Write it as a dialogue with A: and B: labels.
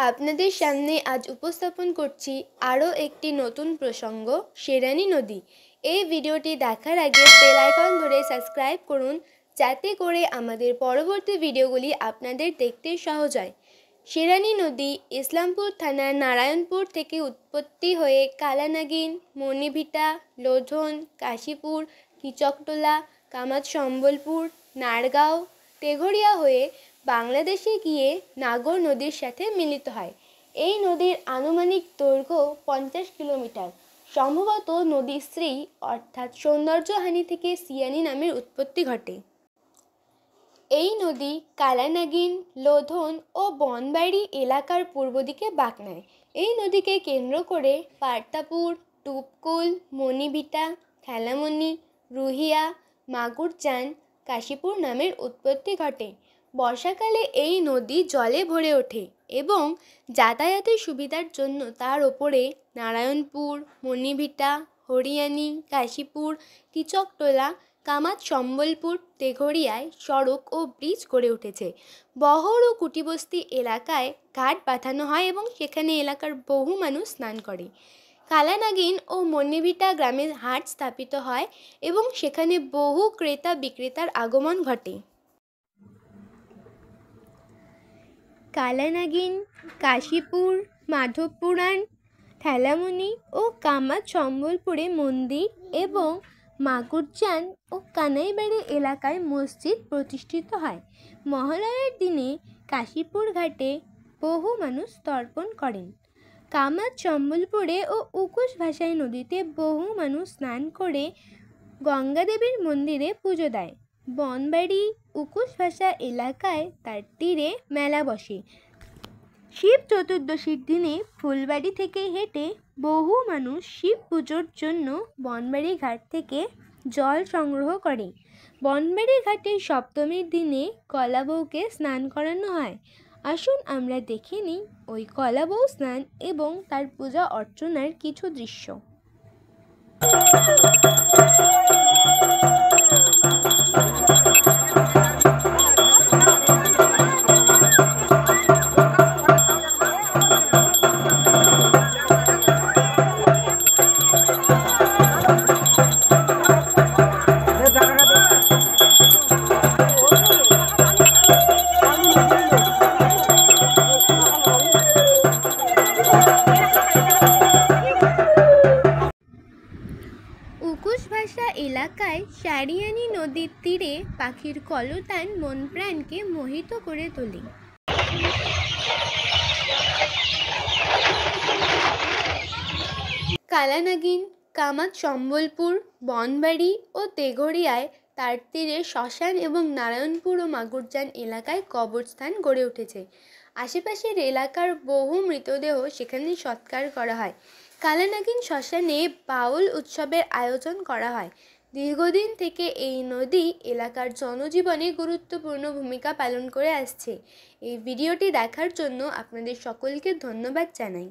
A: আপনাদের সামনে আজ উপস্থাপন করছি আরও একটি নতুন প্রসঙ্গ, শেরানি নদী। এই ভিডিওটি দেখার আগে বেল আইকন ধরে সাবস্ক্রাইব করুন, যাতে করে আমাদের পরবর্তী ভিডিওগুলি আপনাদের দেখতে সহজ হয়। শেরানি নদী ইসলামপুর থানার নারায়ণপুর থেকে উৎপত্তি হয়ে কালানাগিন, মণিভিটা, লোধন, কাশীপুর, কিচকটোলা, কামাত সম্বলপুর, নারগাঁও, তেঘরিয়া হয়ে বাংলাদেশে গিয়ে নাগর নদীর সাথে মিলিত হয়। এই নদীর আনুমানিক দৈর্ঘ্য 50 কিলোমিটার। সম্ভবত নদীর স্ত্রী অর্থাৎ সৌন্দর্যহানি থেকে সিয়ানি নামের উৎপত্তি ঘটে। এই নদী কালানাগিন, লোধন ও বনবাড়ি এলাকার পূর্ব দিকে বাঁক নেয়। এই নদীকে কেন্দ্র করে পার্তাপুর, টুপকুল, মণিভিটা, খেলামণি, রুহিয়া, মাগুরচান, কাশীপুর নামের উৎপত্তি ঘটে। বর্ষাকালে এই নদী জলে ভরে ওঠে এবং যাতায়াতের সুবিধার জন্য তার ওপরে নারায়ণপুর, মণিভিটা, হরিয়ানি, কাশীপুর, কিচকটোলা, কামাত সম্বলপুর, তেঘরিয়ায় সড়ক ও ব্রিজ গড়ে উঠেছে। বহর ও কুটিবস্তি এলাকায় ঘাট বাঁধানো হয় এবং সেখানে এলাকার বহু মানুষ স্নান করে। কালানাগিন ও মণিভিটা গ্রামে হাট স্থাপিত হয় এবং সেখানে বহু ক্রেতা বিক্রেতার আগমন ঘটে। কালানাগিন, কাশীপুর, মাধবপুরাণ, ঠেলামণি ও কামাত সম্বলপুরে মন্দির এবং মাগুরচান ও কানাইবাড়ি এলাকায় মসজিদ প্রতিষ্ঠিত হয়। মহালয়ার দিনে কাশীপুর ঘাটে বহু মানুষ তর্পণ করেন। কামাত সম্বলপুরে ও উকুশ ভাষায় নদীতে বহু মানুষ স্নান করে গঙ্গাদেবীর মন্দিরে পুজো দেয়। বনবাড়ি উকুশ ভাষা এলাকায় তার তীরে মেলা বসে। শিব চতুর্দশীর দিনে ফুলবাড়ি থেকে হেঁটে বহু মানুষ শিব পুজোর জন্য বনবাড়ি ঘাট থেকে জল সংগ্রহ করে। বনবাড়ি ঘাটে সপ্তমীর দিনে কলাবউকে স্নান করানো হয়। আসুন আমরা দেখে নিই ওই কলাবউ স্নান এবং তার পূজা অর্চনার কিছু দৃশ্য। উকুশ ভাষা এলাকায় সারিয়ানি নদীর তীরে পাখির কলতান মন প্রাণকে মোহিত করে তোলে। কালানাগিন, কামাত সম্বলপুর, বনবাড়ি ও তেঘরিয়ায় তার তীরে শ্মশান এবং নারায়ণপুর ও মাগুরচান এলাকায় কবরস্থান গড়ে উঠেছে। আশেপাশের এলাকার বহু মৃতদেহ সেখানে সৎকার করা হয়। কালানাগিন শ্মশানে বাউল উৎসবের আয়োজন করা হয়। দীর্ঘদিন থেকে এই নদী এলাকার জনজীবনে গুরুত্বপূর্ণ ভূমিকা পালন করে আসছে। এই ভিডিওটি দেখার জন্য আপনাদের সকলকে ধন্যবাদ জানাই।